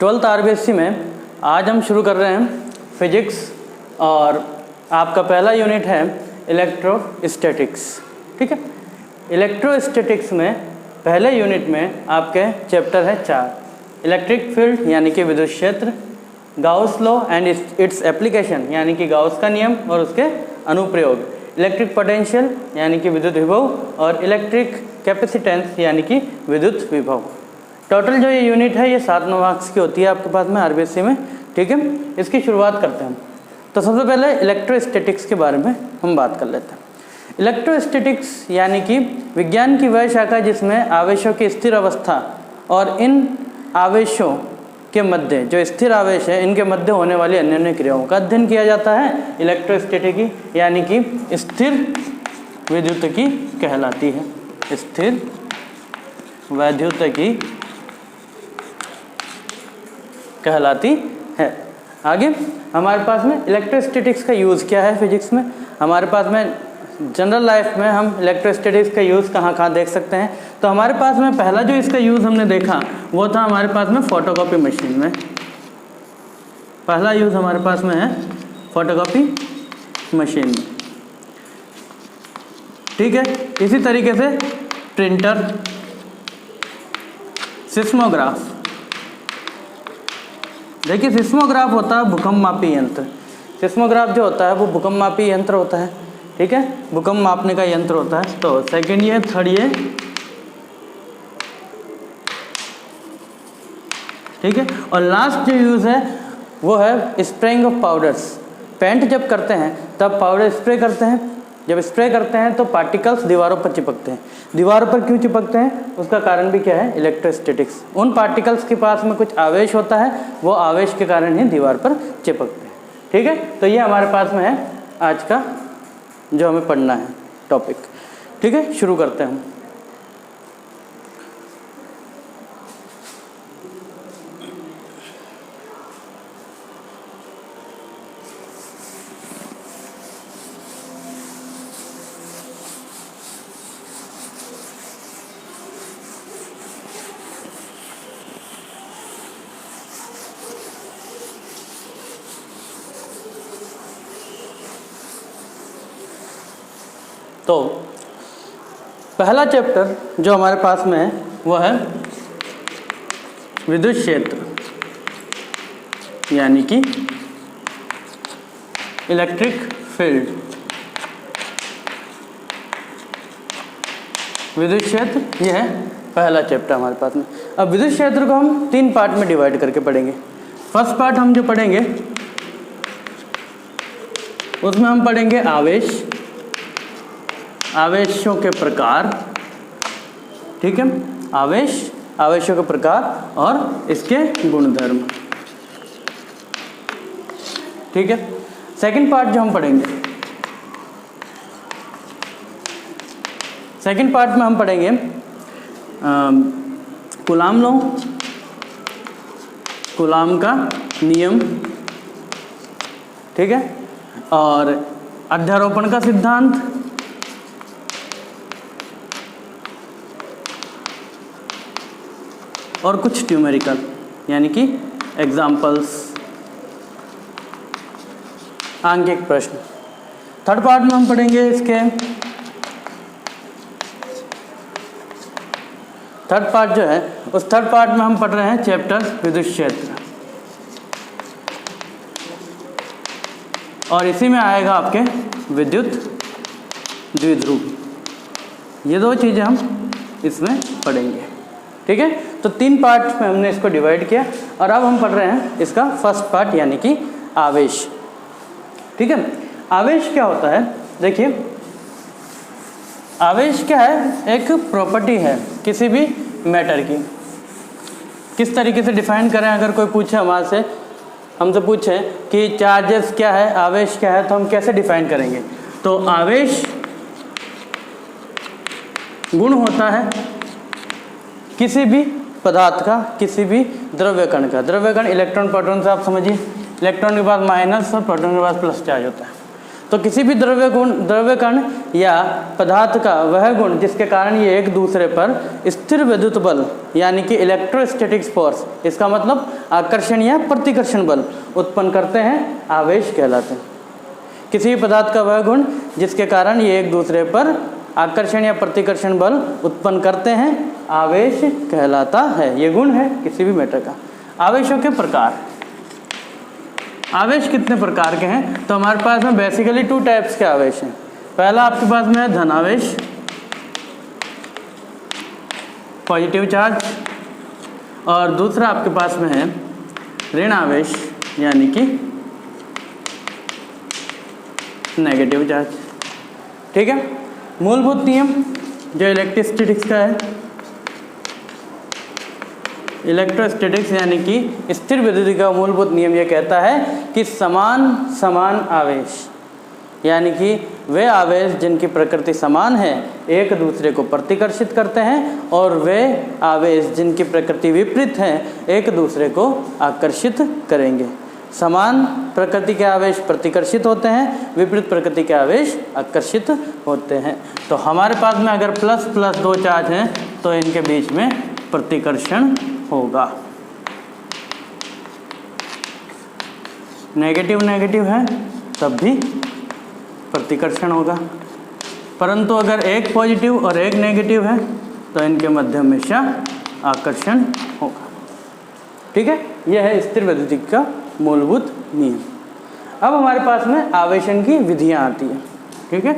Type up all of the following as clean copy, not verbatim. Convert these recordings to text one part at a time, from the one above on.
12th RBSC में आज हम शुरू कर रहे हैं फिजिक्स और आपका पहला यूनिट है इलेक्ट्रोस्टैटिक्स। ठीक है, इलेक्ट्रोस्टैटिक्स में पहले यूनिट में आपके चैप्टर है 4, इलेक्ट्रिक फील्ड यानी कि विद्युत क्षेत्र, Gauss law and its application यानी कि गाउस का नियम और उसके अनुप्रयोग, इलेक्ट्रिक पोटेंशियल यानी कि विद्युत विभव और इलेक्ट्रिक कैपेसिटेंस यानी कि विद्युत विभव। टोटल जो ये यूनिट है ये 7 मार्क्स की होती है आपके पास में आरबीएससी में। ठीक है, इसकी शुरुआत करते हैं। तो सबसे पहले इलेक्ट्रोस्टैटिक्स के बारे में हम बात कर लेते हैं। इलेक्ट्रोस्टैटिक्स यानी कि विज्ञान की वह शाखा जिसमें आवेशों की स्थिर अवस्था और इन आवेशों के मध्य जो स्थिर आवेश है इनके मध्य होने वाली अन्य क्रियाओं का अध्ययन किया जाता है। इलेक्ट्रोस्टैटिकी यानी कि स्थिर विद्युतिकी कहलाती है, स्थिर वैद्युतिकी कहलाती है। आगे हमारे पास में इलेक्ट्रोस्टैटिक्स का यूज़ क्या है फिजिक्स में। हमारे पास में जनरल लाइफ में हम इलेक्ट्रोस्टैटिक्स का यूज़ कहाँ देख सकते हैं। तो हमारे पास में पहला जो इसका यूज़ हमने देखा वो था हमारे पास में फोटोकॉपी मशीन में। पहला यूज़ हमारे पास में है फोटोकॉपी मशीन में। ठीक है, इसी तरीके से प्रिंटर, सिस्मोग्राफ। देखिए सिस्मोग्राफ होता है भूकंप मापी यंत्र। सिस्मोग्राफ जो होता है वो भूकंप मापी यंत्र होता है। ठीक है, भूकंप मापने का यंत्र होता है। तो सेकेंड ये, थर्ड ये। ठीक है, और लास्ट जो यूज़ है वो है स्प्रेइंग ऑफ पाउडर्स। पेंट जब करते हैं तब पाउडर स्प्रे करते हैं। जब स्प्रे करते हैं तो पार्टिकल्स दीवारों पर चिपकते हैं। दीवारों पर क्यों चिपकते हैं उसका कारण भी क्या है, इलेक्ट्रोस्टैटिक्स। उन पार्टिकल्स के पास में कुछ आवेश होता है, वो आवेश के कारण ही दीवार पर चिपकते हैं। ठीक है, तो ये हमारे पास में है आज का जो हमें पढ़ना है टॉपिक। ठीक है, शुरू करते हैं हम। तो पहला चैप्टर जो हमारे पास में है वो है विद्युत क्षेत्र यानी कि इलेक्ट्रिक फील्ड। विद्युत क्षेत्र ये है पहला चैप्टर हमारे पास में। अब विद्युत क्षेत्र को हम 3 पार्ट में डिवाइड करके पढ़ेंगे। फर्स्ट पार्ट हम जो पढ़ेंगे उसमें हम पढ़ेंगे आवेश, आवेशों के प्रकार। ठीक है, आवेशों के प्रकार और इसके गुणधर्म। ठीक है, सेकंड पार्ट जो हम पढ़ेंगे, सेकंड पार्ट में हम पढ़ेंगे कूलाम लॉ, कूलाम का नियम। ठीक है, और अध्यारोपण का सिद्धांत, और कुछ न्यूमेरिकल यानी कि एग्जाम्पल्स, आंकिक प्रश्न। थर्ड पार्ट में हम पढ़ेंगे इसके, थर्ड पार्ट जो है उस थर्ड पार्ट में हम पढ़ रहे हैं चैप्टर विद्युत क्षेत्र, और इसी में आएगा आपके विद्युत द्विध्रुव। ये 2 चीज़ें हम इसमें पढ़ेंगे। ठीक है, तो 3 पार्ट में हमने इसको डिवाइड किया और अब हम पढ़ रहे हैं इसका फर्स्ट पार्ट यानी कि आवेश। ठीक है, आवेश क्या होता है। देखिए आवेश क्या है, एक प्रॉपर्टी है किसी भी मैटर की। किस तरीके से डिफाइन करें, अगर कोई पूछे हमसे पूछे कि चार्जेस क्या है, आवेश क्या है, तो हम कैसे डिफाइन करेंगे। तो आवेश गुण होता है किसी भी पदार्थ का, किसी भी द्रव्य कण का। द्रव्य कण इलेक्ट्रॉन प्रोटॉन से आप समझिए, इलेक्ट्रॉन के पास माइनस और प्रोटॉन के पास प्लस चार्ज होता है। तो किसी भी द्रव्य कण या पदार्थ का वह गुण जिसके कारण ये एक दूसरे पर स्थिर विद्युत बल यानी कि इलेक्ट्रोस्टैटिक्स फोर्स, इसका मतलब आकर्षण या प्रतिकर्षण बल उत्पन्न करते हैं, आवेश कहलाते हैं। किसी भी पदार्थ का वह गुण जिसके कारण ये एक दूसरे पर आकर्षण या प्रतिकर्षण बल उत्पन्न करते हैं, आवेश कहलाता है। ये गुण है किसी भी मैटर का। आवेशों के प्रकार, आवेश कितने प्रकार के हैं? तो हमारे पास में बेसिकली 2 टाइप्स के आवेश हैं। पहला आपके पास में है धनावेश, पॉजिटिव चार्ज, और दूसरा आपके पास में है ऋण आवेश यानी कि नेगेटिव चार्ज। ठीक है। मूलभूत नियम जो इलेक्ट्रोस्टैटिक्स का है, इलेक्ट्रोस्टैटिक्स यानी कि स्थिर विद्युत का मूलभूत नियम यह कहता है कि समान आवेश यानी कि वे आवेश जिनकी प्रकृति समान है एक दूसरे को प्रतिकर्षित करते हैं, और वे आवेश जिनकी प्रकृति विपरीत है एक दूसरे को आकर्षित करेंगे। समान प्रकृति के आवेश प्रतिकर्षित होते हैं, विपरीत प्रकृति के आवेश आकर्षित होते हैं। तो हमारे पास में अगर प्लस प्लस 2 चार्ज हैं तो इनके बीच में प्रतिकर्षण होगा। नेगेटिव नेगेटिव है तब भी प्रतिकर्षण होगा, परंतु अगर एक पॉजिटिव और एक नेगेटिव है तो इनके मध्य हमेशा आकर्षण होगा। ठीक है। यह है स्थिर विद्युत का मूलभूत नियम। अब हमारे पास में आवेशन की विधियां आती हैं। ठीक है।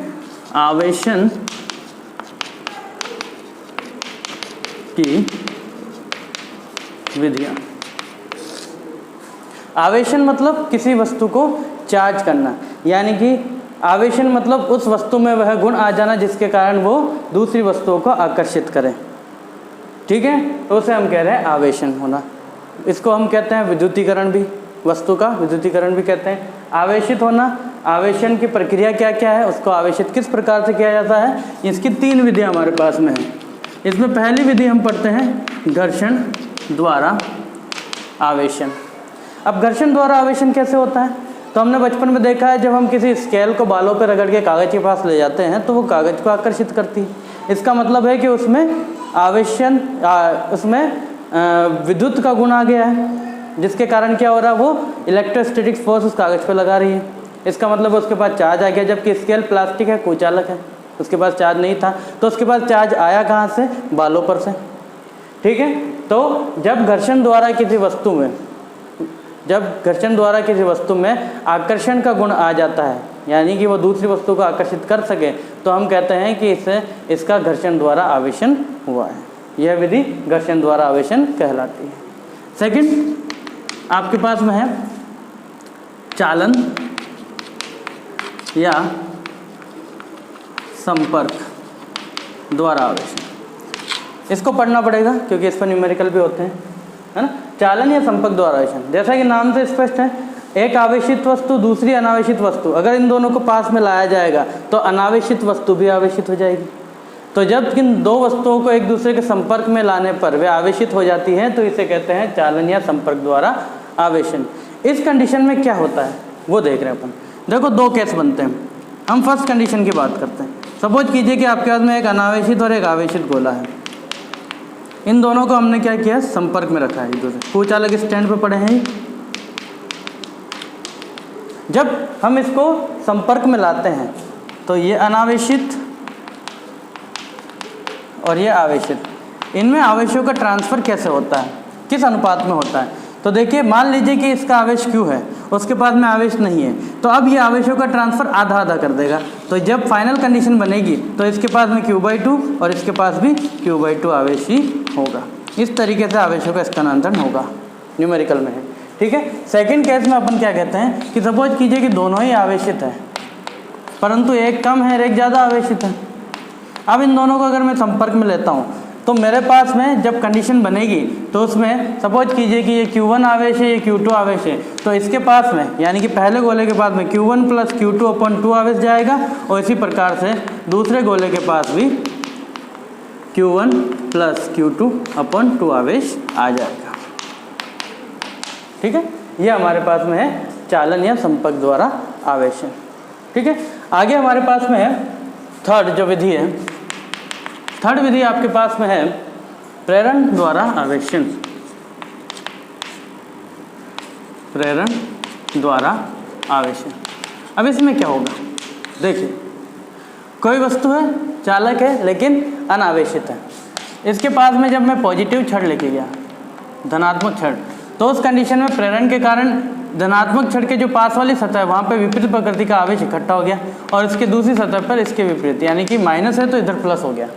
आवेशन की विधियां। आवेशन मतलब किसी वस्तु को चार्ज करना, यानी कि आवेशन मतलब उस वस्तु में वह गुण आ जाना जिसके कारण वो दूसरी वस्तुओं को आकर्षित करे। ठीक है। तो उसे हम कह रहे हैं आवेशन होना। इसको हम कहते हैं विद्युतीकरण भी, वस्तु का विद्युतीकरण भी कहते हैं। आवेशित होना, आवेशन की प्रक्रिया क्या क्या है, उसको आवेशित किस प्रकार से किया जाता है, इसकी 3 विधियाँ हमारे पास में हैं। इसमें पहली विधि हम पढ़ते हैं घर्षण द्वारा आवेशन। अब घर्षण द्वारा आवेशन कैसे होता है? तो हमने बचपन में देखा है, जब हम किसी स्केल को बालों पर रगड़ के कागज़ के पास ले जाते हैं तो वो कागज़ को आकर्षित करती है। इसका मतलब है कि उसमें आवेशन उसमें विद्युत का गुण आ गया है, जिसके कारण क्या हो रहा है, वो इलेक्ट्रोस्टैटिक फोर्स उस कागज़ पर लगा रही है। इसका मतलब उसके पास चार्ज आ गया, जबकि स्केल प्लास्टिक है, कुचालक है, उसके पास चार्ज नहीं था। तो उसके पास चार्ज आया कहाँ से? बालों पर से। ठीक है। तो जब घर्षण द्वारा किसी वस्तु में आकर्षण का गुण आ जाता है, यानी कि वो दूसरी वस्तु को आकर्षित कर सके, तो हम कहते हैं कि इसका घर्षण द्वारा आवेशन हुआ है। यह विधि घर्षण द्वारा आवेशन कहलाती है। सेकंड आपके पास में है चालन या संपर्क द्वारा आवेशन। इसको पढ़ना पड़ेगा क्योंकि इस पर न्यूमेरिकल भी होते हैं, है ना। चालन या संपर्क द्वारा आवेशन, जैसा कि नाम से स्पष्ट है, एक आवेशित वस्तु दूसरी अनावेशित वस्तु, अगर इन दोनों को पास में लाया जाएगा तो अनावेशित वस्तु भी आवेशित हो जाएगी। तो जब इन दो वस्तुओं को एक दूसरे के संपर्क में लाने पर वे आवेशित हो जाती हैं तो इसे कहते हैं चालन या संपर्क द्वारा आवेशन। इस कंडीशन में क्या होता है वो देख रहे हैं अपन। देखो 2 केस बनते हैं। हम फर्स्ट कंडीशन की बात करते हैं। सपोज कीजिए कि आपके पास में एक अनावेशित और एक आवेशित गोला है। इन दोनों को हमने क्या किया, संपर्क में रखा है एक दूसरे। कुचालक स्टैंड पर पड़े हैं। जब हम इसको संपर्क में लाते हैं तो ये अनावेशित और ये आवेशित, इनमें आवेशों का ट्रांसफ़र कैसे होता है, किस अनुपात में होता है? तो देखिए, मान लीजिए कि इसका आवेश Q है, उसके पास में आवेश नहीं है, तो अब ये आवेशों का ट्रांसफ़र आधा आधा कर देगा। तो जब फाइनल कंडीशन बनेगी तो इसके पास में Q/2 और इसके पास भी Q/2 आवेश ही होगा। इस तरीके से आवेशों का स्थानांतरण होगा, न्यूमेरिकल में है। ठीक है। सेकंड केस में अपन क्या कहते हैं कि सपोज कीजिए कि दोनों ही आवेशित है, परंतु एक कम है और एक ज़्यादा आवेशित है। अब इन दोनों को अगर मैं संपर्क में लेता हूँ तो मेरे पास में जब कंडीशन बनेगी तो उसमें सपोज कीजिए कि ये Q1 आवेश है, ये Q2 आवेश है, तो इसके पास में यानी कि पहले गोले के पास में Q1 + Q2/2 आवेश जाएगा, और इसी प्रकार से दूसरे गोले के पास भी Q1 + Q2/2 आवेश आ जाएगा। ठीक है। ये हमारे पास में है चालन या संपर्क द्वारा आवेशन। ठीक है। आगे हमारे पास में है थर्ड जो विधि है, थर्ड विधि आपके पास में है प्रेरण द्वारा आवेशन। प्रेरण द्वारा आवेशन। अब इसमें क्या होगा, देखिए कोई वस्तु है, चालक है लेकिन अनावेशित है। इसके पास में जब मैं पॉजिटिव छड़ लेके गया, धनात्मक छड़, तो उस कंडीशन में प्रेरण के कारण धनात्मक छड़ के जो पास वाली सतह है वहाँ पे विपरीत प्रकृति का आवेश इकट्ठा हो गया और इसके दूसरी सतह पर इसके विपरीत, यानी कि माइनस है तो इधर प्लस हो गया।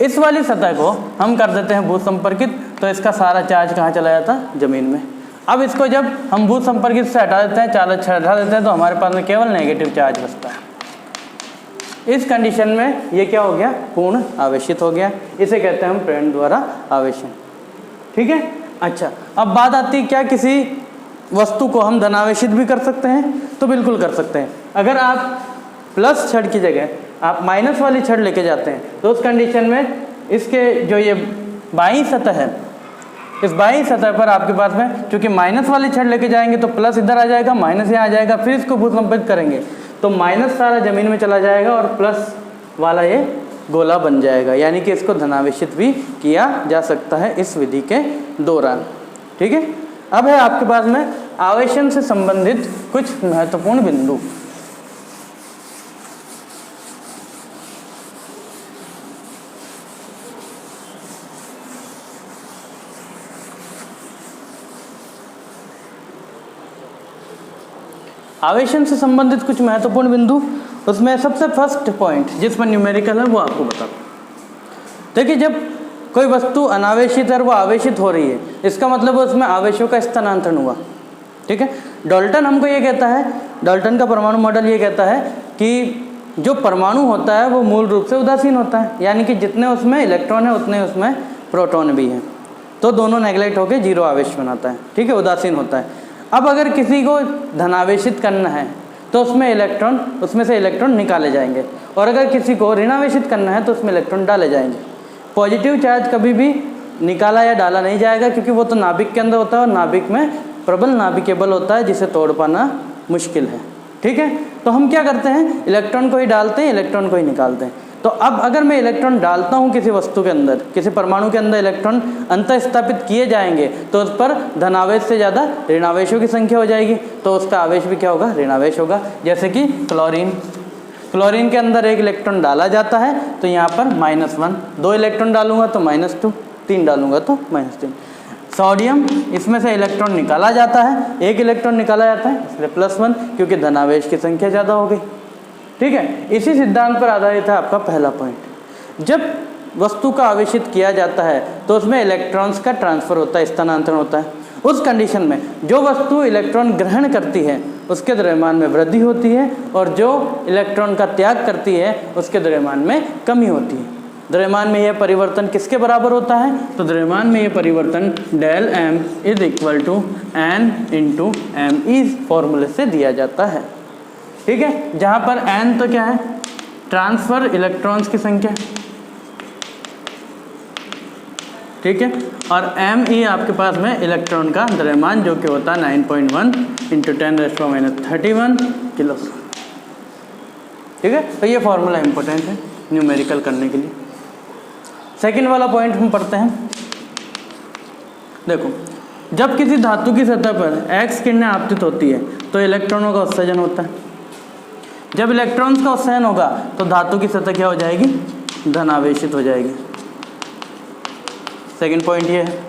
इस वाली सतह को हम कर देते हैं भू संपर्कित, तो इसका सारा चार्ज कहाँ चला जाता, जमीन में। अब इसको जब हम भू संपर्कित से हटा देते हैं, चालक छड़ हटा देते हैं, तो हमारे पास में केवल नेगेटिव चार्ज बचता है। इस कंडीशन में ये क्या हो गया, पूर्ण आवेशित हो गया। इसे कहते हैं हम प्रेरण द्वारा आवेशन। ठीक है। अच्छा, अब बात आती है क्या किसी वस्तु को हम धनावेशित भी कर सकते हैं, तो बिल्कुल कर सकते हैं। अगर आप प्लस छड़ की जगह आप माइनस वाली छड़ लेके जाते हैं, तो उस कंडीशन में इसके जो ये बाईं सतह है, इस बाईं सतह पर आपके पास में चूंकि माइनस वाली छड़ लेके जाएंगे तो प्लस इधर आ जाएगा, माइनस यहाँ आ जाएगा, फिर इसको भूसंपर्कित करेंगे तो माइनस सारा जमीन में चला जाएगा और प्लस वाला ये गोला बन जाएगा, यानी कि इसको धनावेशित भी किया जा सकता है इस विधि के दौरान। ठीक है। अब है आपके पास में आवेशन से संबंधित कुछ महत्वपूर्ण बिंदु। आवेशन से संबंधित कुछ महत्वपूर्ण बिंदु, उसमें सबसे फर्स्ट पॉइंट जिसमें न्यूमेरिकल है वो आपको बताता हूँ। देखिए, जब कोई वस्तु अनावेशित है और वो आवेशित हो रही है, इसका मतलब उसमें आवेशों का स्थानांतरण हुआ। ठीक है। डाल्टन हमको ये कहता है, डाल्टन का परमाणु मॉडल ये कहता है कि जो परमाणु होता है वो मूल रूप से उदासीन होता है, यानी कि जितने उसमें इलेक्ट्रॉन है उतने उसमें प्रोटॉन भी हैं, तो दोनों नेगलेक्ट होकर जीरो आवेश बनाता है। ठीक है, उदासीन होता है। अब अगर किसी को धनावेशित करना है तो उसमें से इलेक्ट्रॉन निकाले जाएंगे, और अगर किसी को ऋणावेशित करना है तो उसमें इलेक्ट्रॉन डाले जाएंगे। पॉजिटिव चार्ज कभी भी निकाला या डाला नहीं जाएगा, क्योंकि वो तो नाभिक के अंदर होता है और नाभिक में प्रबल नाभिकीय बल होता है जिसे तोड़ पाना मुश्किल है। ठीक है। तो हम क्या करते हैं, इलेक्ट्रॉन को ही डालते हैं, इलेक्ट्रॉन को ही निकालते हैं। तो अब अगर मैं इलेक्ट्रॉन डालता हूं किसी वस्तु के अंदर, किसी परमाणु के अंदर इलेक्ट्रॉन अंतः स्थापित किए जाएंगे, तो उस पर धनावेश से ज़्यादा ऋणावेशों की संख्या हो जाएगी, तो उसका आवेश भी क्या होगा, ऋणावेश होगा। जैसे कि क्लोरीन के अंदर एक इलेक्ट्रॉन डाला जाता है तो यहाँ पर -1, 2 इलेक्ट्रॉन डालूंगा तो -2, 3 डालूंगा तो -3। सोडियम, इसमें से इलेक्ट्रॉन निकाला जाता है, 1 इलेक्ट्रॉन निकाला जाता है, इसलिए +1, क्योंकि धनावेश की संख्या ज़्यादा हो गई। ठीक है। इसी सिद्धांत पर आधारित है आपका पहला पॉइंट। जब वस्तु का आवेशित किया जाता है तो उसमें इलेक्ट्रॉन्स का ट्रांसफर होता है, स्थानांतरण होता है। उस कंडीशन में जो वस्तु इलेक्ट्रॉन ग्रहण करती है उसके द्रव्यमान में वृद्धि होती है, और जो इलेक्ट्रॉन का त्याग करती है उसके द्रव्यमान में कमी होती है। द्रव्यमान में यह परिवर्तन किसके बराबर होता है, तो द्रव्यमान में यह परिवर्तन डेल m = n × m इस फॉर्मूले से दिया जाता है। ठीक है। जहाँ पर n तो क्या है, ट्रांसफर इलेक्ट्रॉन्स की संख्या, ठीक है, और me आपके पास में इलेक्ट्रॉन का द्रव्यमान जो कि होता है 9.1 × 10⁻31 किलो। ठीक है। तो ये फॉर्मूला इंपॉर्टेंट है न्यूमेरिकल करने के लिए। सेकंड वाला पॉइंट हम पढ़ते हैं। देखो, जब किसी धातु की सतह पर एक्स किरणें आपतित होती है तो इलेक्ट्रॉनों का उत्सर्जन होता है। जब इलेक्ट्रॉन्स का उत्सर्जन होगा तो धातु की सतह क्या हो जाएगी, धनावेशित हो जाएगी। सेकंड पॉइंट ये है।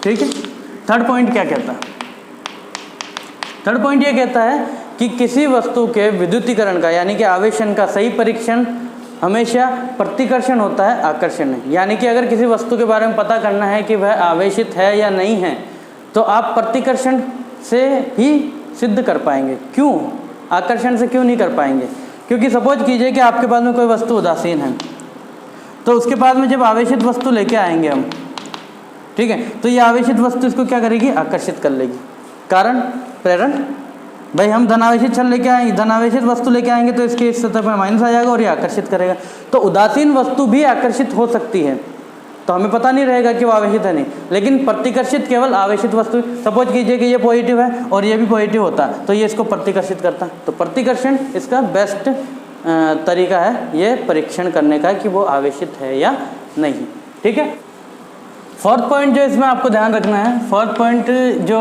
ठीक है। थर्ड पॉइंट क्या कहता है, थर्ड पॉइंट ये कहता है कि किसी वस्तु के विद्युतीकरण का, यानी कि आवेशन का सही परीक्षण हमेशा प्रतिकर्षण होता है, आकर्षण नहीं। यानी कि अगर किसी वस्तु के बारे में पता करना है कि वह आवेशित है या नहीं है, तो आप प्रतिकर्षण से ही सिद्ध कर पाएंगे। क्यों, आकर्षण से क्यों नहीं कर पाएंगे, क्योंकि सपोज कीजिए कि आपके पास में कोई वस्तु उदासीन है, तो उसके पास में जब आवेशित वस्तु लेके आएंगे हम, ठीक है, तो ये आवेशित वस्तु इसको क्या करेगी, आकर्षित कर लेगी। कारण प्रेरण, भाई हम धनावेशित छड़ लेके आएंगे, धनावेशित वस्तु लेके आएंगे तो इसके इस सतह पर माइनस आ जाएगा और ये आकर्षित करेगा। तो उदासीन वस्तु भी आकर्षित हो सकती है। तो हमें पता नहीं रहेगा कि वो आवेशित है नहीं। लेकिन प्रतिकर्षित केवल आवेशित वस्तु, सपोज कीजिए कि ये पॉजिटिव है और ये भी पॉजिटिव होता तो ये इसको प्रतिकर्षित करता। तो प्रतिकर्षण इसका बेस्ट तरीका है ये परीक्षण करने का कि वो आवेशित है या नहीं। ठीक है। फोर्थ पॉइंट जो इसमें आपको ध्यान रखना है, फोर्थ पॉइंट जो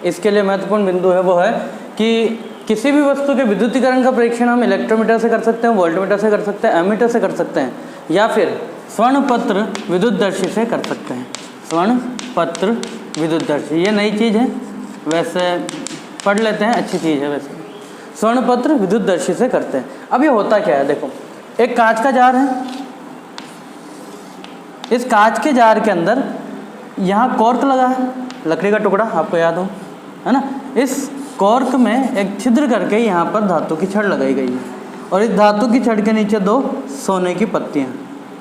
इसके लिए महत्वपूर्ण बिंदु है वो है कि किसी भी वस्तु के विद्युतीकरण का परीक्षण हम इलेक्ट्रोमीटर से कर सकते हैं, वोल्टमीटर से कर सकते हैं, एमीटर से कर सकते हैं, या फिर स्वर्णपत्र विद्युतदर्शी से कर सकते हैं। स्वर्णपत्र विद्युतदर्शी ये नई चीज़ है, वैसे पढ़ लेते हैं, अच्छी चीज़ है वैसे। स्वर्णपत्र विद्युतदर्शी से करते हैं। अब ये होता क्या है, देखो एक कांच का जार है, इस कांच के जार के अंदर यहाँ कॉर्क लगा है, लकड़ी का टुकड़ा, आपको याद हो है ना। इस कॉर्क में एक छिद्र करके यहाँ पर धातु की छड़ लगाई गई है और इस धातु की छड़ के नीचे 2 सोने की पत्तियाँ,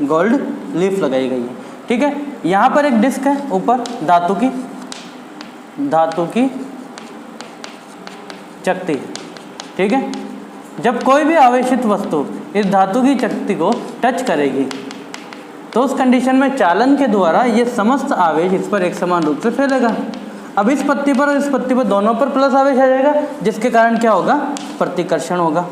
गोल्ड लीफ लगाई गई है। ठीक है। यहाँ पर एक डिस्क है ऊपर, धातु की चकती है। ठीक है। जब कोई भी आवेशित वस्तु इस धातु की चकती को टच करेगी तो उस कंडीशन में चालन के द्वारा ये समस्त आवेश इस पर एक समान रूप से फैलेगा। अब इस पत्ती पर और इस पत्ती पर दोनों पर प्लस आवेश आ जाएगा, जिसके कारण क्या होगा, प्रतिकर्षण होगा।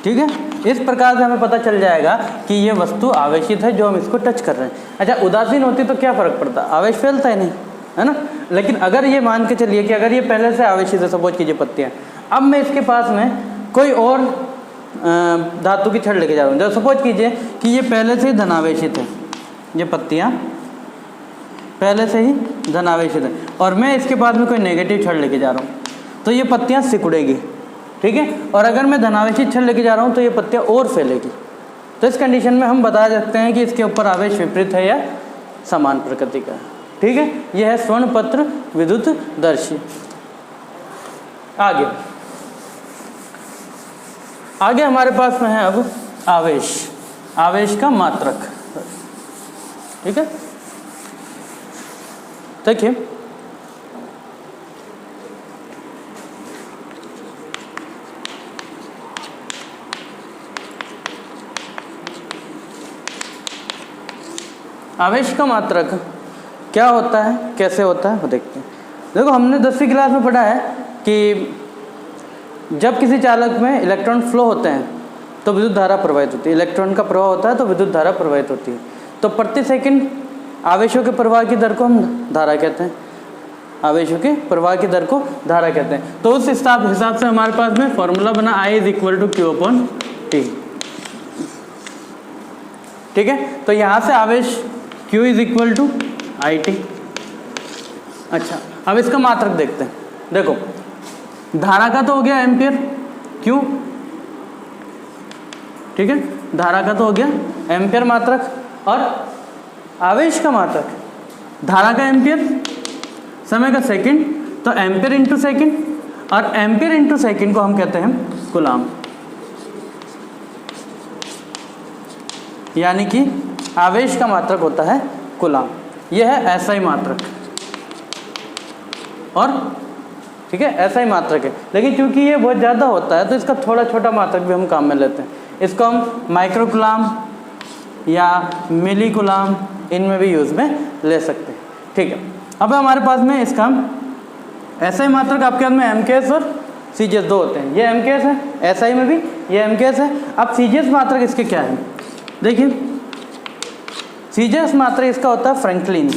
ठीक है। इस प्रकार से हमें पता चल जाएगा कि ये वस्तु आवेशित है जो हम इसको टच कर रहे हैं। अच्छा, उदासीन होती तो क्या फ़र्क पड़ता, आवेश फैलता ही नहीं, है ना। लेकिन अगर ये मान के चलिए कि अगर ये पहले से आवेशित है, सपोज कीजिए पत्तियाँ, अब मैं इसके पास में कोई और धातु की छड़ लेके जा रहा हूँ, जब सपोज कीजिए कि ये पहले से ही धनावेशित है, ये पत्तियाँ पहले से ही धनावेशित है और मैं इसके पास में कोई नेगेटिव छड़ लेके जा रहा हूँ, तो ये पत्तियाँ सिकुड़ेगी। ठीक है। और अगर मैं धनावेशित छड़ लेके जा रहा हूँ तो ये पत्तियाँ और फैलेगी। तो इस कंडीशन में हम बता सकते हैं कि इसके ऊपर आवेश विपरीत है या समान प्रकृति का है। ठीक है। यह है स्वर्णपत्र विद्युतदर्शी। आगे हमारे पास में है अब आवेश का मात्रक। ठीक है। देखिए आवेश का मात्रक क्या होता है, कैसे होता है वो देखते हैं। देखो हमने 10वीं क्लास में पढ़ा है कि जब किसी चालक में इलेक्ट्रॉन फ्लो होते हैं तो विद्युत धारा प्रवाहित होती है, इलेक्ट्रॉन का प्रवाह होता है तो विद्युत धारा प्रवाहित होती है। तो प्रति सेकंड आवेशों के प्रवाह की दर को हम धारा कहते हैं, आवेशों के प्रवाह की दर को धारा कहते हैं। तो उस हिसाब से हमारे पास में फॉर्मूला बना I = Q/T। ठीक है। तो यहाँ से आवेश Q = IT। अच्छा, अब इसका मात्रक देखते हैं। देखो धारा का तो हो गया एम्पियर, क्यों, ठीक है, धारा का तो हो गया एम्पियर मात्रक, और आवेश का मात्रक धारा का एम्पियर, समय का सेकंड, तो एम्पियर इंटू सेकंड, और एम्पियर इंटू सेकंड को हम कहते हैं कूलाम। यानी कि आवेश का मात्रक होता है कूलाम। यह है एसआई मात्रक, और ठीक है एसआई मात्रक है। लेकिन क्योंकि ये बहुत ज़्यादा होता है तो इसका थोड़ा छोटा मात्रक भी हम काम में लेते हैं। इसको हम माइक्रो कूलाम या मिली कूलाम इनमें भी यूज़ में ले सकते हैं। ठीक है। अब हमारे पास में इसका एसआई मात्रक आपके हाथ में एमकेएस और सीजीएस दो होते हैं। ये एमकेएस है, एसआई में भी ये एमकेएस है। अब सीजीएस मात्रक इसके क्या है, देखिए सीजीएस मात्रक इसका होता है फ्रैंकलिन।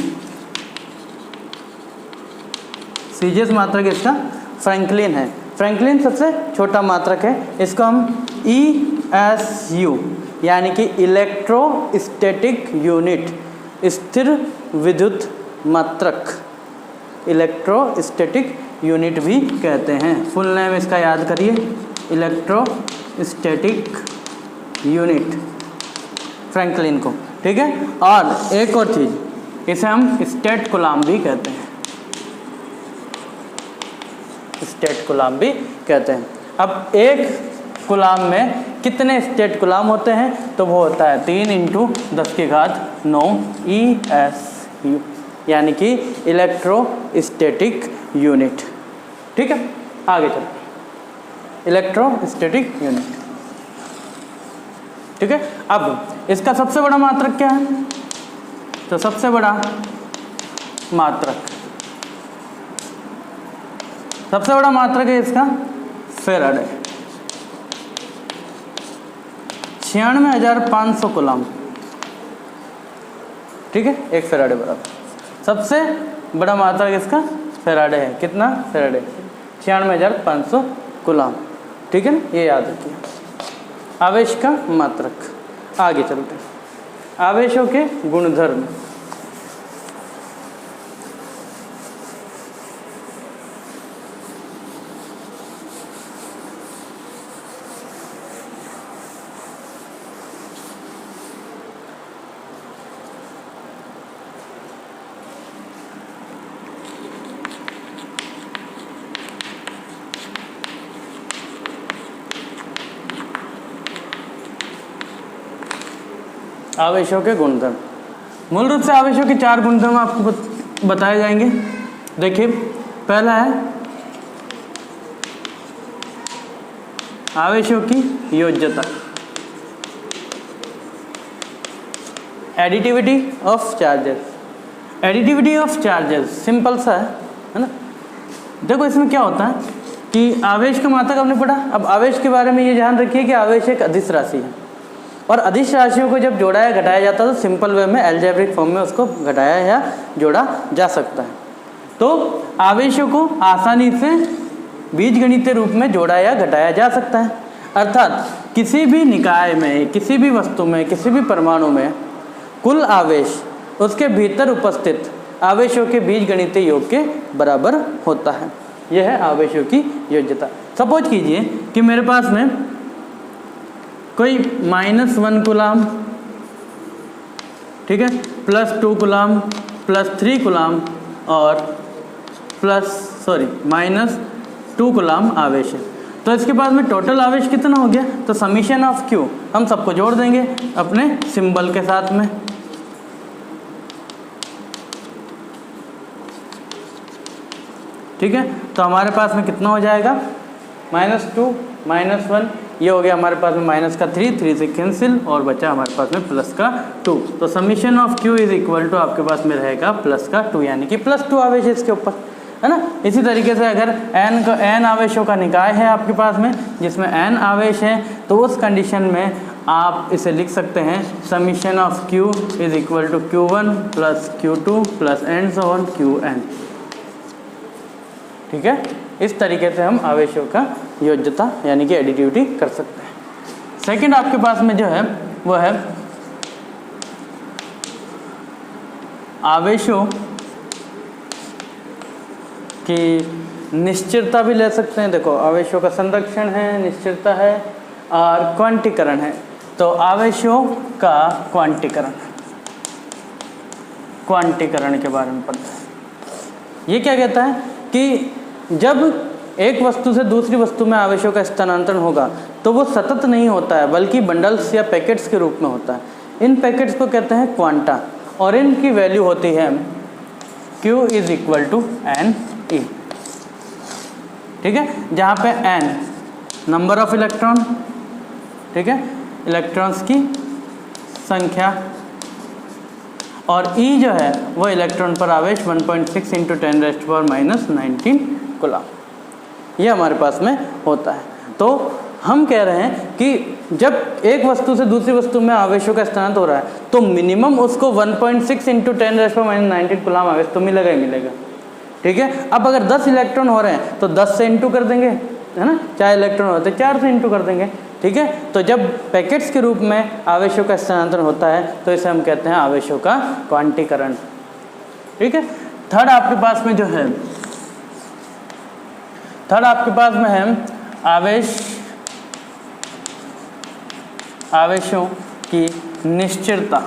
सीजीएस मात्रक इसका फ्रैंकलिन है। फ्रैंकलिन सबसे छोटा मात्रक है। इसको हम ESU यानी कि इलेक्ट्रोस्टैटिक यूनिट, स्थिर विद्युत मात्रक, इलेक्ट्रोस्टैटिक यूनिट भी कहते हैं। फुल नेम इसका याद करिए, इलेक्ट्रोस्टैटिक यूनिट, फ्रैंकलिन को। ठीक है। और एक और चीज़, इसे हम स्टेट कूलाम भी कहते हैं, स्टेट कूलाम भी कहते हैं। अब एक कूलाम में कितने स्टेट कूलाम होते हैं, तो वो होता है 3 × 10⁹ ESU यानी कि इलेक्ट्रोस्टैटिक यूनिट। ठीक है। आगे चलो। Electrostatic unit. ठीक है, अब इसका सबसे बड़ा मात्रक क्या है? तो सबसे बड़ा मात्रक है इसका फेराडे, 96,500 कूलम। ठीक है, एक फेराडे बराबर सबसे बड़ा मात्रक इसका फेराडे है। कितना? Faraday 96,500 coulomb. ठीक है ना, ये याद रखिए। आवेश का मात्रक। आगे चलते हैं, आवेशों के गुणधर्म। आवेशों के गुणधर्म। मूल रूप से आवेशों के 4 गुणधर्म आपको बताए जाएंगे। देखिए, पहला है आवेशों की योज्यता, additivity of charges. Additivity of charges simple सा है ना। देखो, इसमें क्या होता है कि आवेश का मात्रक हमने पढ़ा। अब आवेश के बारे में ये ध्यान रखिए कि आवेश एक अदिश राशि है, और अदिश राशियों को जब जोड़ा या घटाया जाता है तो सिंपल वे में अलजेब्रिक फॉर्म में उसको घटाया या जोड़ा जा सकता है। तो आवेशों को आसानी से बीजगणितीय रूप में जोड़ा या घटाया जा सकता है। अर्थात किसी भी निकाय में, किसी भी वस्तु में, किसी भी परमाणु में कुल आवेश उसके भीतर उपस्थित आवेशों के बीजगणितीय योग के बराबर होता है। यह है आवेशों की योज्यता। सपोज कीजिए कि मेरे पास में कोई -1 कूलम, ठीक है, +2 कूलम, +3 कूलम और -2 कूलम आवेश है। तो इसके बाद में टोटल आवेश कितना हो गया? तो समीशन ऑफ Q हम सबको जोड़ देंगे अपने सिंबल के साथ में। ठीक है, तो हमारे पास में कितना हो जाएगा? -2 -1, ये हो गया हमारे पास में माइनस का 3 से कैंसिल, और बचा हमारे पास में प्लस का 2। तो summation of Q is equal to आपके पास में रहेगा +2, यानी कि +2 आवेश है इसके ऊपर, है ना। इसी तरीके से अगर n आवेशों का निकाय है आपके पास में, जिसमें n आवेश है, तो उस कंडीशन में आप इसे लिख सकते हैं summation of Q is equal to Q1 + Q2 + and so on Qn। ठीक है, इस तरीके से हम आवेशों का योज्यता यानी कि एडिटिविटी कर सकते हैं। सेकंड आपके पास में जो है वो है आवेशों की निश्चिरता भी ले सकते हैं। देखो, आवेशों का संरक्षण है, निश्चिरता है और क्वांटीकरण है। तो आवेशों का क्वांटीकरण के बारे में पढ़ते हैं। ये क्या कहता है कि जब एक वस्तु से दूसरी वस्तु में आवेशों का स्थानांतरण होगा तो वो सतत नहीं होता है, बल्कि बंडल्स या पैकेट्स के रूप में होता है। इन पैकेट्स को कहते हैं क्वांटा, और इनकी वैल्यू होती है Q is equal to NE। ठीक है, जहाँ पे N नंबर ऑफ इलेक्ट्रॉन, ठीक है, इलेक्ट्रॉन्स की संख्या, और E जो है वो इलेक्ट्रॉन पर आवेश 1.6 × 10⁻⁻19 कूलम, ये हमारे पास में होता है। तो हम कह रहे हैं कि जब एक वस्तु से दूसरी वस्तु में आवेशों का स्थानांतरण हो रहा है तो मिनिमम उसको 1.6 × 10⁻⁻19 कूलम आवेश तो मिलेगा ही मिलेगा। ठीक है, अब अगर 10 इलेक्ट्रॉन हो रहे हैं तो 10 से इंटू कर देंगे, है ना। 4 इलेक्ट्रॉन होते हैं, 4 से इंटू कर देंगे। ठीक है, तो जब पैकेट्स के रूप में आवेशों का स्थानांतरण होता है तो इसे हम कहते हैं आवेशों का क्वांटीकरण। ठीक है, थर्ड आपके पास में जो है, आवेशों की निश्चिरता।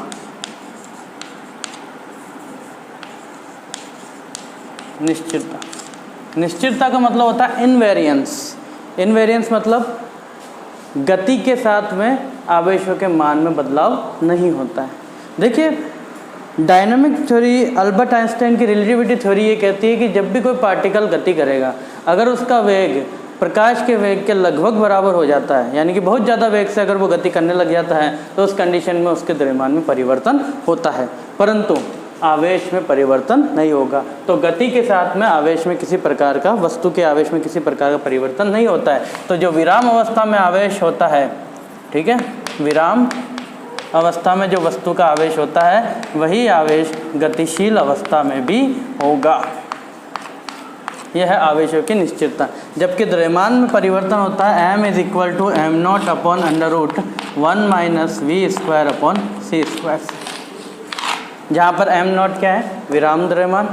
निश्चिरता का मतलब होता है इनवेरिएंस मतलब गति के साथ में आवेशों के मान में बदलाव नहीं होता है। देखिए, डायनामिक थ्योरी, अल्बर्ट आइंस्टाइन की रिलेटिविटी थ्योरी ये कहती है कि जब भी कोई पार्टिकल गति करेगा, अगर उसका वेग प्रकाश के वेग के लगभग बराबर हो जाता है, यानी कि बहुत ज़्यादा वेग से अगर वो गति करने लग जाता है तो उस कंडीशन में उसके द्रव्यमान में परिवर्तन होता है, परंतु आवेश में परिवर्तन नहीं होगा। तो गति के साथ में आवेश में किसी प्रकार का, वस्तु के आवेश में किसी प्रकार का परिवर्तन नहीं होता है। तो जो विराम अवस्था में आवेश होता है, ठीक है, विराम अवस्था में जो वस्तु का आवेश होता है वही आवेश गतिशील अवस्था में भी होगा। यह है आवेशों की निश्चितता। जबकि द्रव्यमान में परिवर्तन होता है m = m0 upon √1 - v² upon c²। जहाँ पर m0 क्या है, विराम द्रव्यमान,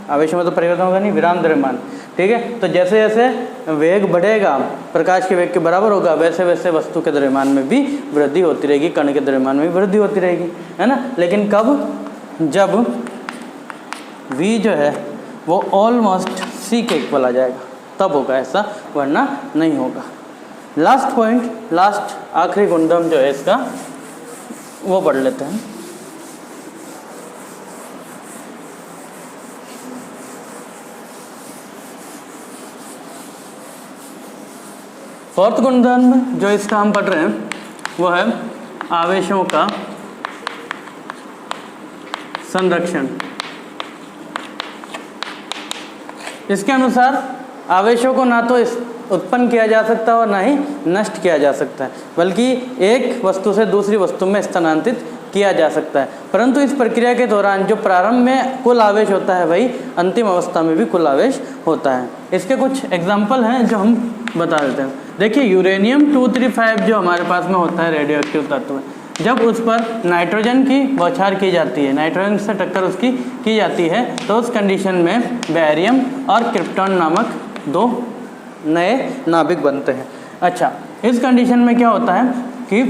आवेशों में तो परिवर्तन होगा नहीं, विराम द्रव्यमान, ठीक है। तो जैसे जैसे वेग बढ़ेगा, प्रकाश के वेग के बराबर होगा, वैसे वैसे वस्तु के द्रव्यमान में भी वृद्धि होती रहेगी, कण के द्रव्यमान में भी वृद्धि होती रहेगी, है ना। लेकिन कब, जब v जो है वो ऑलमोस्ट c के इक्वल आ जाएगा तब होगा ऐसा, वरना नहीं होगा। लास्ट पॉइंट, लास्ट आखिरी गुणधर्म जो है इसका वो पढ़ लेते हैं। फोर्थ गुणधर्म जो इसका हम पढ़ रहे हैं वो है आवेशों का संरक्षण। इसके अनुसार आवेशों को ना तो उत्पन्न किया जा सकता और ना ही नष्ट किया जा सकता है, बल्कि एक वस्तु से दूसरी वस्तु में स्थानांतरित किया जा सकता है। परंतु इस प्रक्रिया के दौरान जो प्रारंभ में कुल आवेश होता है वही अंतिम अवस्था में भी कुल आवेश होता है। इसके कुछ एग्जाम्पल हैं जो हम बता देते हैं। देखिए, यूरेनियम 235 जो हमारे पास में होता है रेडियोएक्टिव तत्व, जब उस पर नाइट्रोजन की बौछार की जाती है, नाइट्रोजन से टक्कर उसकी की जाती है, तो उस कंडीशन में बेरियम और क्रिप्टॉन नामक दो नए नाभिक बनते हैं। अच्छा, इस कंडीशन में क्या होता है कि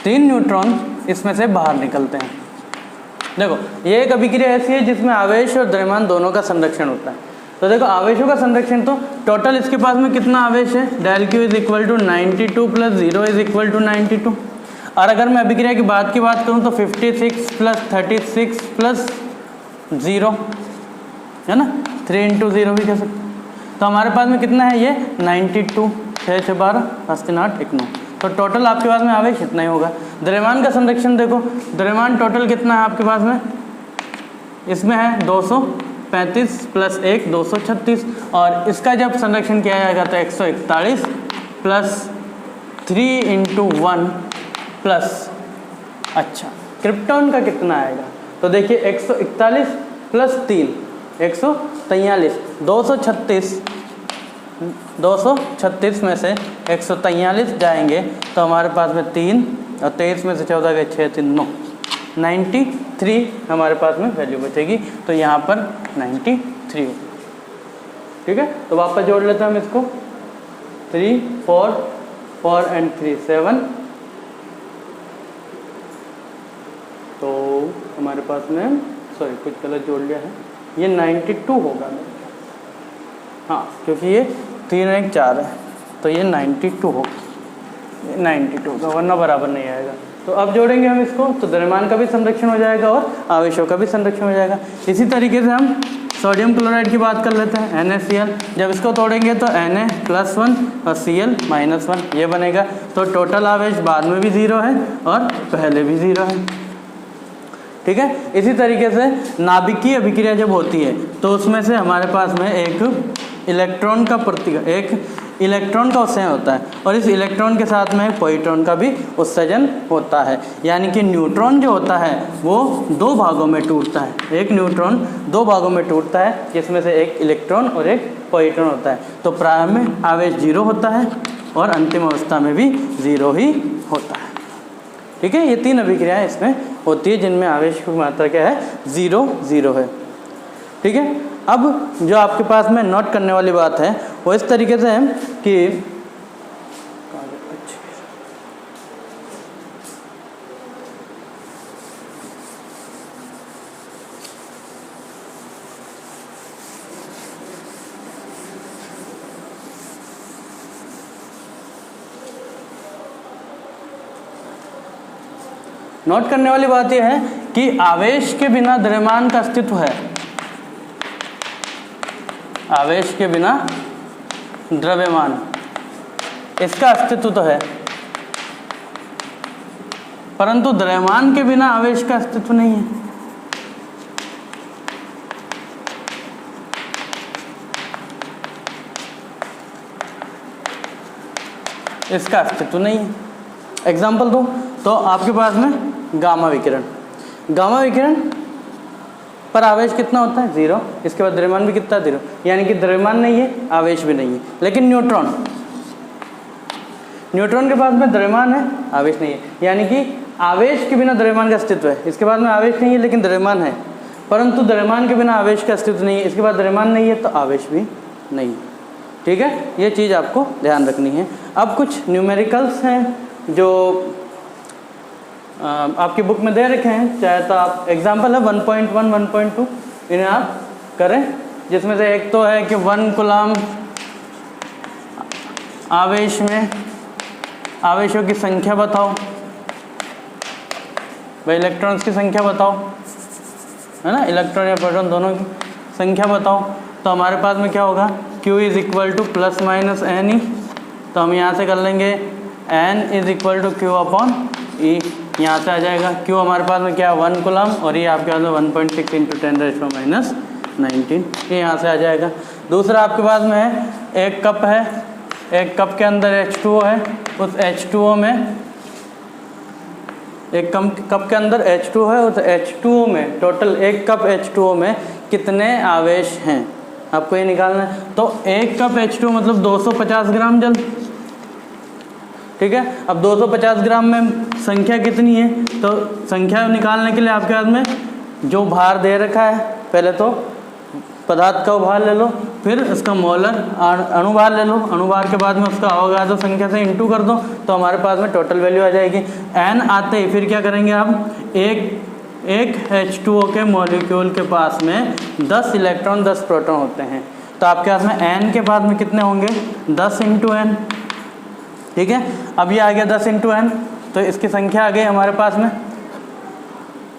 तीन न्यूट्रॉन इसमें से बाहर निकलते हैं। देखो, ये एक अभिक्रिया ऐसी है जिसमें आवेश और द्रव्यमान दोनों का संरक्षण होता है। तो देखो, आवेशों का संरक्षण, तो टोटल इसके पास में कितना आवेश है, del Q = 92 + 0 = 92। और अगर मैं अभिक्रिया की बात करूँ तो 56 + 36 + 0, है ना, 3 × 0 भी कह सकते हैं। तो हमारे पास में कितना है ये 92, 6 × 12 = 8 × 9। तो टोटल आपके पास में आवेश इतना ही होगा। द्रव्यमान का संरक्षण देखो, द्रव्यमान टोटल कितना है आपके पास में, इसमें है 235 + 1 236, और इसका जब संरक्षण किया जाएगा तो 141 + 3 × 1 प्लस, अच्छा, क्रिप्टॉन का कितना आएगा, तो देखिए 141 + 3 143, 236 में से 143 जाएंगे तो हमारे पास में 3, और 23 में से 14 गए 6 3 9, 93 हमारे पास में वैल्यू बचेगी। तो यहाँ पर 93 होगा, ठीक है। तो वापस जोड़ लेते हैं हम इसको, 3 4 4 and 3 7, तो हमारे पास में, सॉरी कुछ गलत जोड़ लिया है, ये 92 होगा मेरे, हाँ, क्योंकि ये 3 1 4 है, तो ये 92 होगा, 92 होगा, वरना बराबर नहीं आएगा। तो अब जोड़ेंगे हम इसको, तो द्रव्यमान का भी संरक्षण हो जाएगा और आवेशों का भी संरक्षण हो जाएगा। इसी तरीके से हम सोडियम क्लोराइड की बात कर लेते हैं, NaCl। जब इसको तोड़ेंगे तो Na+1 और Cl -1 ये बनेगा। तो टोटल आवेश बाद में भी 0 है और पहले भी 0 है, ठीक है। इसी तरीके से नाभिकीय अभिक्रिया जब होती है तो उसमें से हमारे पास में एक इलेक्ट्रॉन का उत्सर्जन होता है, और इस इलेक्ट्रॉन के साथ में पॉजिट्रॉन का भी उत्सर्जन होता है। यानी कि न्यूट्रॉन जो होता है वो 2 भागों में टूटता है, एक न्यूट्रॉन 2 भागों में टूटता है, जिसमें से एक इलेक्ट्रॉन और एक पॉजिट्रॉन होता है। तो प्रारंभ में आवेश 0 होता है और अंतिम अवस्था में भी 0 ही होता है, ठीक है। ये 3 अभिक्रियाएँ इसमें होती है जिनमें आवेश की मात्रा क्या है, 0 0 है, ठीक है। अब जो आपके पास में नोट करने वाली बात है वो इस तरीके से है कि नोट करने वाली बात यह है कि आवेश के बिना द्रव्यमान का अस्तित्व है, आवेश के बिना द्रव्यमान, इसका अस्तित्व तो है, परंतु द्रव्यमान के बिना आवेश का अस्तित्व नहीं है। इसका अस्तित्व नहीं है। एग्जाम्पल दो तो आपके पास में गामा विकिरण, गामा विकिरण पर आवेश कितना होता है 0, इसके बाद द्रव्यमान भी कितना 0, यानी कि द्रव्यमान नहीं है, आवेश भी नहीं है। लेकिन न्यूट्रॉन, न्यूट्रॉन के पास में द्रव्यमान है, आवेश नहीं है, यानी कि आवेश के बिना द्रव्यमान का अस्तित्व है। इसके बाद में आवेश नहीं है लेकिन द्रव्यमान है, परंतु द्रव्यमान के बिना आवेश का अस्तित्व नहीं है। इसके बाद द्रव्यमान नहीं है तो आवेश भी नहीं है। ठीक है, ये चीज़ आपको ध्यान रखनी है। अब कुछ न्यूमेरिकल्स हैं जो आपकी बुक में दे रखे हैं, चाहे तो आप एग्जाम्पल है 1.1, 1.2, इन्हें आप करें, जिसमें से एक तो है कि 1 कूलम्ब आवेश में आवेशों की संख्या बताओ, भाई इलेक्ट्रॉन्स की संख्या बताओ, है ना, इलेक्ट्रॉन या प्रोटॉन दोनों की संख्या बताओ। तो हमारे पास में क्या होगा, Q is equal to plus minus n e, तो हम यहाँ से कर लेंगे N is equal to Q upon e, यहाँ से आ जाएगा। Q हमारे पास में क्या है 1 कूलम्ब और ये आपके पास में 1.6 इंटू 10⁻⁻19, ये यहाँ से आ जाएगा। दूसरा आपके पास में है एक कप है, एक कप के अंदर H2O है, उस H2O में एक कप के अंदर H2O है, उस H2O में टोटल एक कप H2O में कितने आवेश हैं आपको ये निकालना है। तो एक कप H2O मतलब 250 ग्राम जल। ठीक है, अब 250 ग्राम में संख्या कितनी है, तो संख्या निकालने के लिए आपके हाथ में जो भार दे रखा है, पहले तो पदार्थ का भार ले लो, फिर उसका मोलर अणुभार ले लो, अणुभार के बाद में उसका अवगाद्रो संख्या से इंटू कर दो, तो हमारे पास में टोटल वैल्यू आ जाएगी। n आते ही फिर क्या करेंगे आप, एक H2O के मॉलिक्यूल के पास में 10 इलेक्ट्रॉन 10 प्रोटॉन होते हैं, तो आपके पास में n के बाद में कितने होंगे 10 इंटू n। ठीक है, अब ये आ गया 10 इंटू n, तो इसकी संख्या आ गई हमारे पास में।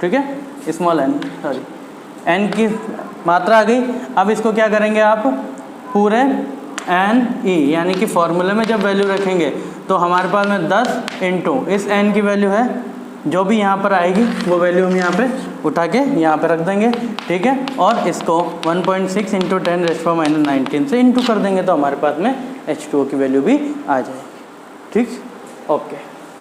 ठीक है, स्मॉल n, सॉरी n की मात्रा आ गई। अब इसको क्या करेंगे आप, पूरे n e यानी कि फॉर्मूले में जब वैल्यू रखेंगे तो हमारे पास में 10 इंटू इस n की वैल्यू है, जो भी यहाँ पर आएगी वो वैल्यू हम यहाँ पे उठा के यहाँ पे रख देंगे। ठीक है, और इसको 1.6 इंटू 10⁻⁻19 से इंटू कर देंगे, तो हमारे पास में H2O की वैल्यू भी आ जाएगी। ठीक, ओके।